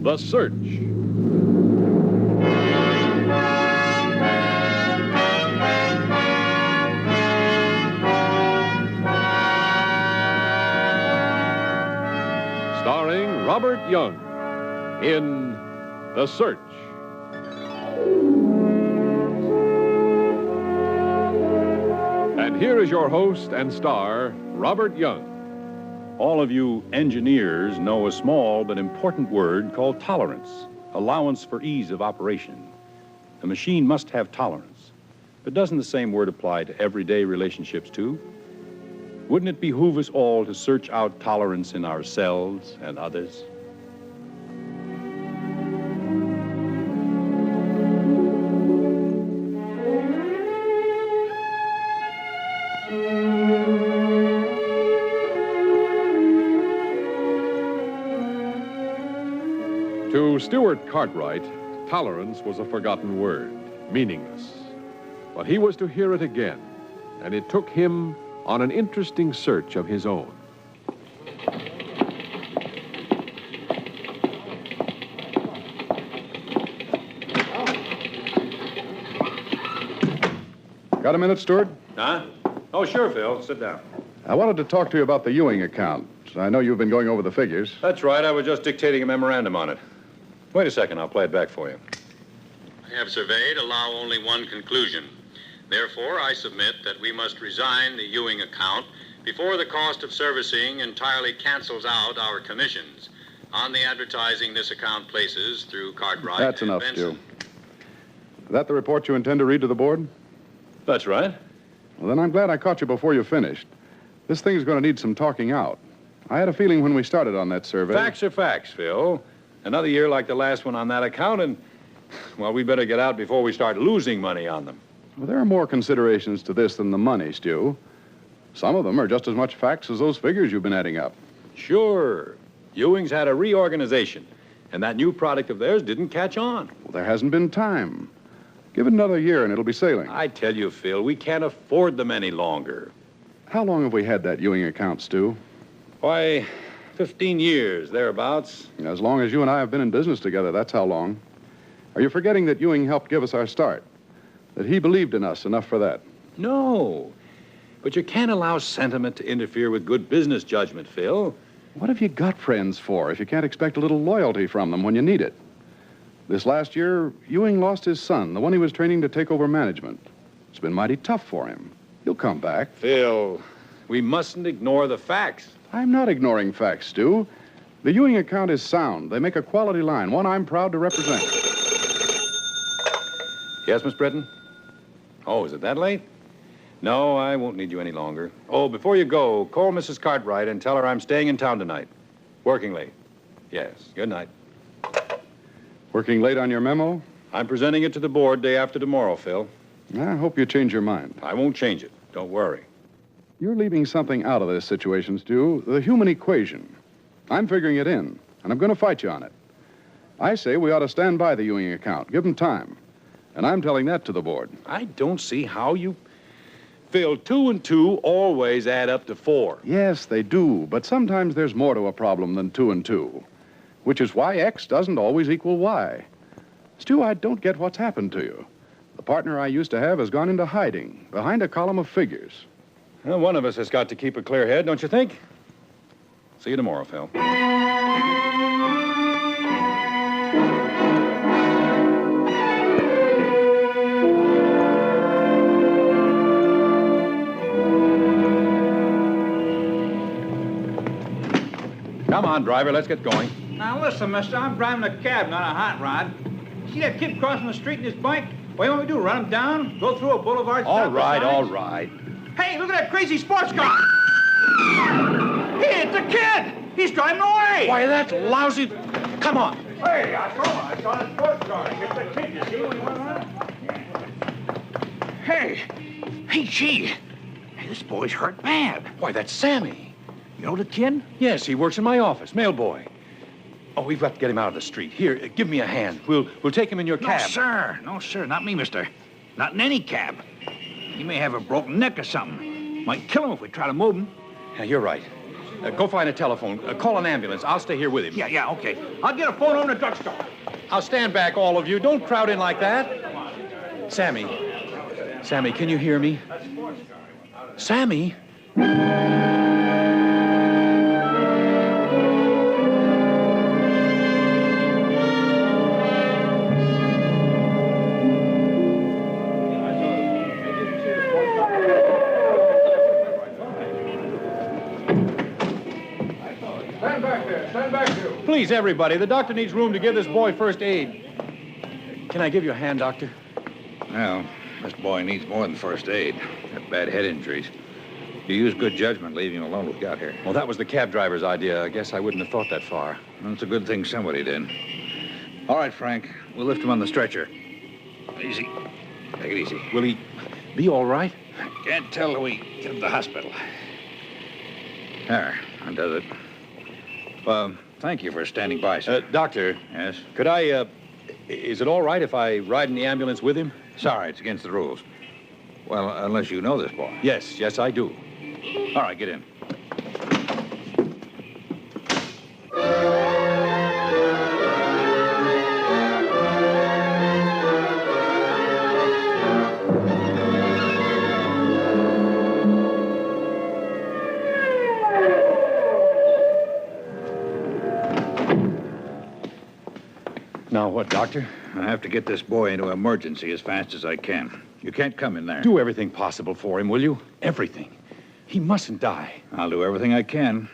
The Search. Starring Robert Young in The Search. And here is your host and star, Robert Young. All of you engineers know a small but important word called tolerance, allowance for ease of operation. A machine must have tolerance. But doesn't the same word apply to everyday relationships too? Wouldn't it behoove us all to search out tolerance in ourselves and others? To Stuart Cartwright, tolerance was a forgotten word, meaningless. But he was to hear it again, and it took him on an interesting search of his own. Got a minute, Stuart? Huh? Oh, sure, Phil. Sit down. I wanted to talk to you about the Ewing account. I know you've been going over the figures. That's right. I was just dictating a memorandum on it. Wait a second. I'll play it back for you. I have surveyed allow only one conclusion. Therefore, I submit that we must resign the Ewing account before the cost of servicing entirely cancels out our commissions on the advertising this account places through Cartwright. That's and enough, Benson. Stu. Is that the report you intend to read to the board? That's right. Well, then I'm glad I caught you before you finished. This thing's going to need some talking out. I had a feeling when we started on that survey... Facts are facts, Phil. Another year like the last one on that account, and, well, we better get out before we start losing money on them. Well, there are more considerations to this than the money, Stu. Some of them are just as much facts as those figures you've been adding up. Sure. Ewing's had a reorganization, and that new product of theirs didn't catch on. Well, there hasn't been time. Give it another year and it'll be sailing. I tell you, Phil, we can't afford them any longer. How long have we had that Ewing account, Stu? Why, 15 years, thereabouts. As long as you and I have been in business together, that's how long. Are you forgetting that Ewing helped give us our start? That he believed in us enough for that? No. But you can't allow sentiment to interfere with good business judgment, Phil. What have you got friends for if you can't expect a little loyalty from them when you need it? This last year, Ewing lost his son, the one he was training to take over management. It's been mighty tough for him. He'll come back. Phil, we mustn't ignore the facts. I'm not ignoring facts, Stu. The Ewing account is sound. They make a quality line, one I'm proud to represent. Yes, Miss Britton? Oh, is it that late? No, I won't need you any longer. Oh, before you go, call Mrs. Cartwright and tell her I'm staying in town tonight. Working late. Yes, good night. Working late on your memo? I'm presenting it to the board day after tomorrow, Phil. I hope you change your mind. I won't change it. Don't worry. You're leaving something out of this situation, Stu. The human equation. I'm figuring it in, and I'm going to fight you on it. I say we ought to stand by the Ewing account. Give them time. And I'm telling that to the board. I don't see how you... Phil, 2 and 2 always add up to 4. Yes, they do, but sometimes there's more to a problem than 2 and 2. Which is why X doesn't always equal Y. Stu, I don't get what's happened to you. The partner I used to have has gone into hiding, behind a column of figures. Well, one of us has got to keep a clear head, don't you think? See you tomorrow, Phil. Come on, driver, let's get going. Now, listen, mister, I'm driving a cab, not a hot rod. See that kid crossing the street in his bike? What do you want me to do, run him down? Go through a boulevard? All stop right, the all signs? right. Hey, look at that crazy sports car! Hey, it's a kid! He's driving away! Why, that lousy... Come on. Hey, I saw the sports car. It's the kid, you see when he went around? Hey, gee. Hey, this boy's hurt bad. Why, that's Sammy. You know the kid? Yes, he works in my office, mail boy. Oh, we've got to get him out of the street. Here, give me a hand. We'll take him in your cab. No, sir, not me, mister. Not in any cab. He may have a broken neck or something. Might kill him if we try to move him. Yeah, you're right. Go find a telephone. Call an ambulance. I'll stay here with him. Yeah, okay. I'll get a phone over in the drugstore. I'll stand back, all of you. Don't crowd in like that. Sammy. Sammy, can you hear me? Sammy? Stand back there. Stand back there. Please, everybody, the doctor needs room to give this boy first aid. Can I give you a hand, Doctor? Well, this boy needs more than first aid. Got bad head injuries. You used good judgment leaving him alone when we got here. Well, that was the cab driver's idea. I guess I wouldn't have thought that far. Well, it's a good thing somebody did. All right, Frank. We'll lift him on the stretcher. Easy. Take it easy. Will he be all right? Can't tell till we get him to the hospital. There, that does it. Well, thank you for standing by, sir. Doctor. Yes? Could I, is it all right if I ride in the ambulance with him? Sorry, it's against the rules. Well, unless you know this boy. Yes, I do. All right, get in. Now what, Doctor? I have to get this boy into emergency as fast as I can. You can't come in there. Do everything possible for him, will you? Everything. He mustn't die. I'll do everything I can.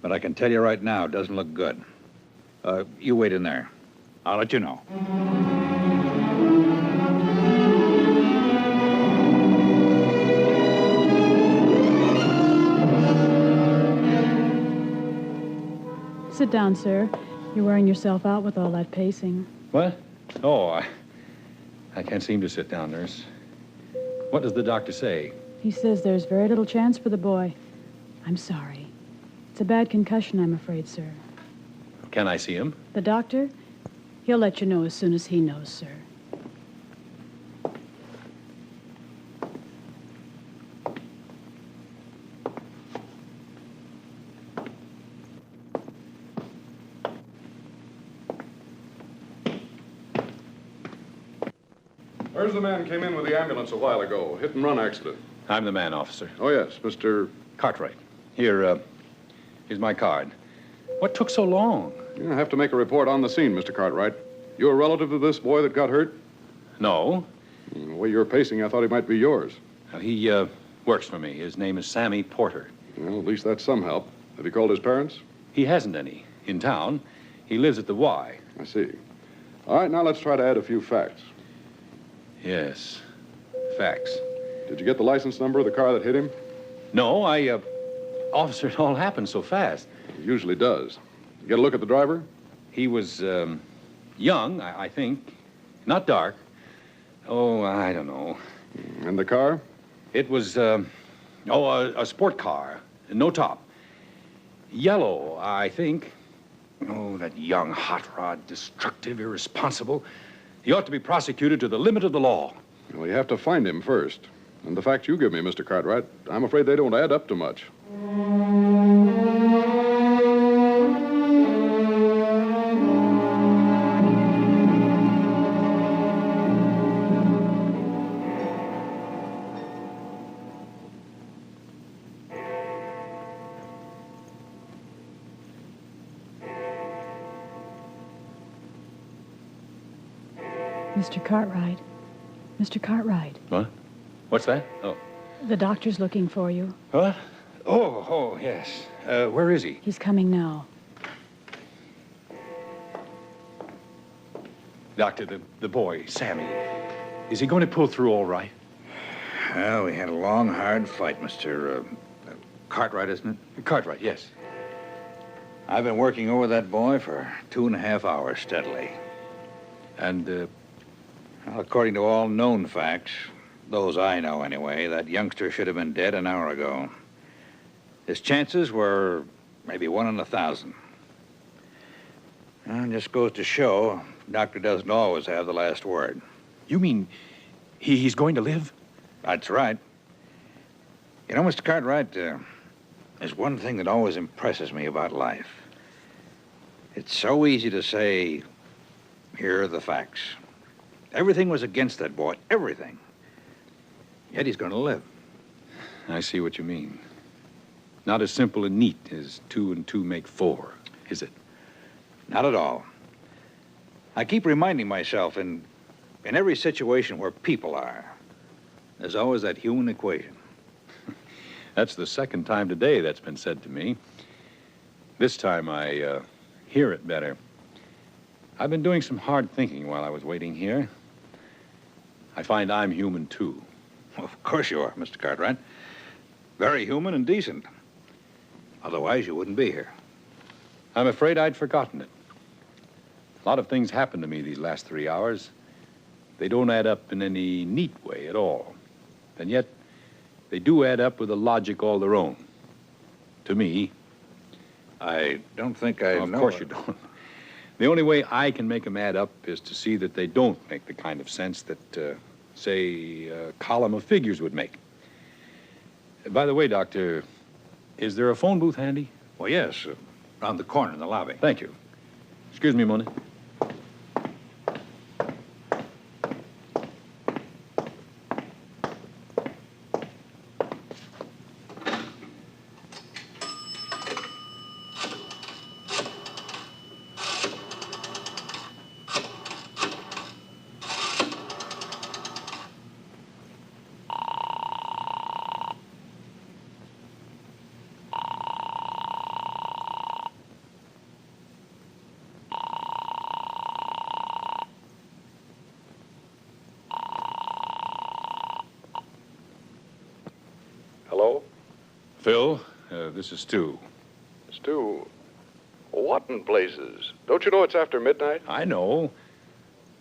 But I can tell you right now, it doesn't look good. You wait in there. I'll let you know. Sit down, sir. You're wearing yourself out with all that pacing. What? Oh, I can't seem to sit down, nurse. What does the doctor say? He says there's very little chance for the boy. I'm sorry. It's a bad concussion, I'm afraid, sir. Can I see him? The doctor? He'll let you know as soon as he knows, sir. Where's the man who came in with the ambulance a while ago? Hit and run accident. I'm the man, officer. Oh, yes, Mr. Cartwright. Here's my card. What took so long? You have to make a report on the scene, Mr. Cartwright. You a relative of this boy that got hurt? No. The way you're pacing, I thought he might be yours. He works for me. His name is Sammy Porter. Well, at least that's some help. Have you called his parents? He hasn't any. In town. He lives at the Y. I see. All right, now let's try to add a few facts. Yes. Facts. Did you get the license number of the car that hit him? No, Officer, it all happened so fast. It usually does. You get a look at the driver? He was, young, I think. Not dark. Oh, I don't know. And the car? It was, a sport car. No top. Yellow, I think. Oh, that young hot rod, destructive, irresponsible. He ought to be prosecuted to the limit of the law. Well, you have to find him first. And the facts you give me, Mr. Cartwright, I'm afraid they don't add up to much. Mr. Cartwright. Mr. Cartwright. What? What's that? Oh. The doctor's looking for you. What? Oh, yes. Where is he? He's coming now. Doctor, the boy, Sammy. Is he going to pull through all right? Well, we had a long, hard fight, Mr. Cartwright, isn't it? Cartwright, yes. I've been working over that boy for 2.5 hours steadily. And, Well, according to all known facts, those I know anyway, that youngster should have been dead an hour ago. His chances were maybe 1 in 1,000. Well, it just goes to show, doctor doesn't always have the last word. You mean he's going to live? That's right. You know, Mr. Cartwright, There's one thing that always impresses me about life. It's so easy to say, here are the facts. Everything was against that boy, everything. Yet he's going to live. I see what you mean. Not as simple and neat as 2 and 2 make 4, is it? Not at all. I keep reminding myself in every situation where people are, there's always that human equation. That's the second time today that's been said to me. This time I hear it better. I've been doing some hard thinking while I was waiting here. I find I'm human, too. Well, of course you are, Mr. Cartwright. Very human and decent. Otherwise, you wouldn't be here. I'm afraid I'd forgotten it. A lot of things happened to me these last 3 hours. They don't add up in any neat way at all. And yet, they do add up with a logic all their own. To me. I don't think I know. Of course you don't. The only way I can make them add up is to see that they don't make the kind of sense that, say, a column of figures would make. By the way, Doctor, is there a phone booth handy? Well, yes, around the corner in the lobby. Thank you. Excuse me a moment. Hello? Phil, this is Stu. Stu, what in blazes? Don't you know it's after midnight? I know,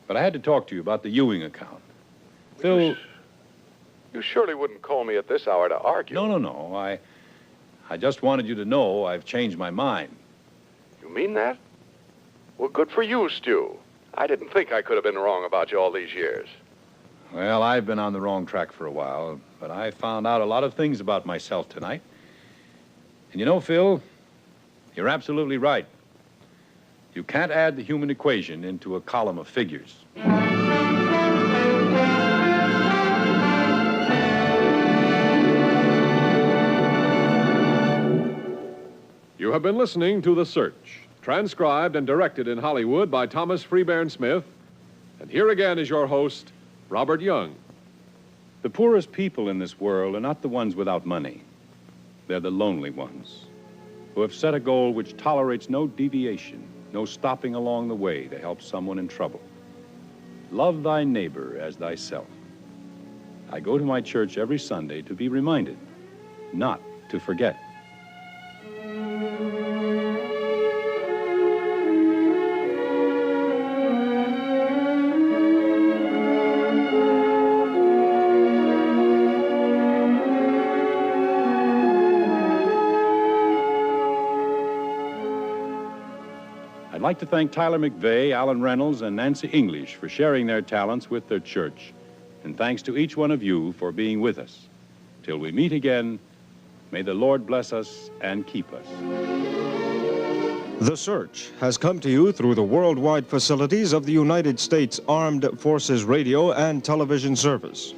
but I had to talk to you about the Ewing account. Phil... You surely wouldn't call me at this hour to argue. No. I just wanted you to know I've changed my mind. You mean that? Well, good for you, Stu. I didn't think I could have been wrong about you all these years. Well, I've been on the wrong track for a while, but I found out a lot of things about myself tonight. And you know, Phil, you're absolutely right. You can't add the human equation into a column of figures. You have been listening to The Search, transcribed and directed in Hollywood by Thomas Freebairn Smith. And here again is your host, Robert Young. The poorest people in this world are not the ones without money. They're the lonely ones who have set a goal which tolerates no deviation, no stopping along the way to help someone in trouble. Love thy neighbor as thyself. I go to my church every Sunday to be reminded, not to forget. I'd like to thank Tyler McVeigh, Alan Reynolds, and Nancy English for sharing their talents with their church. And thanks to each one of you for being with us. Till we meet again, may the Lord bless us and keep us. The Search has come to you through the worldwide facilities of the United States Armed Forces Radio and Television Service.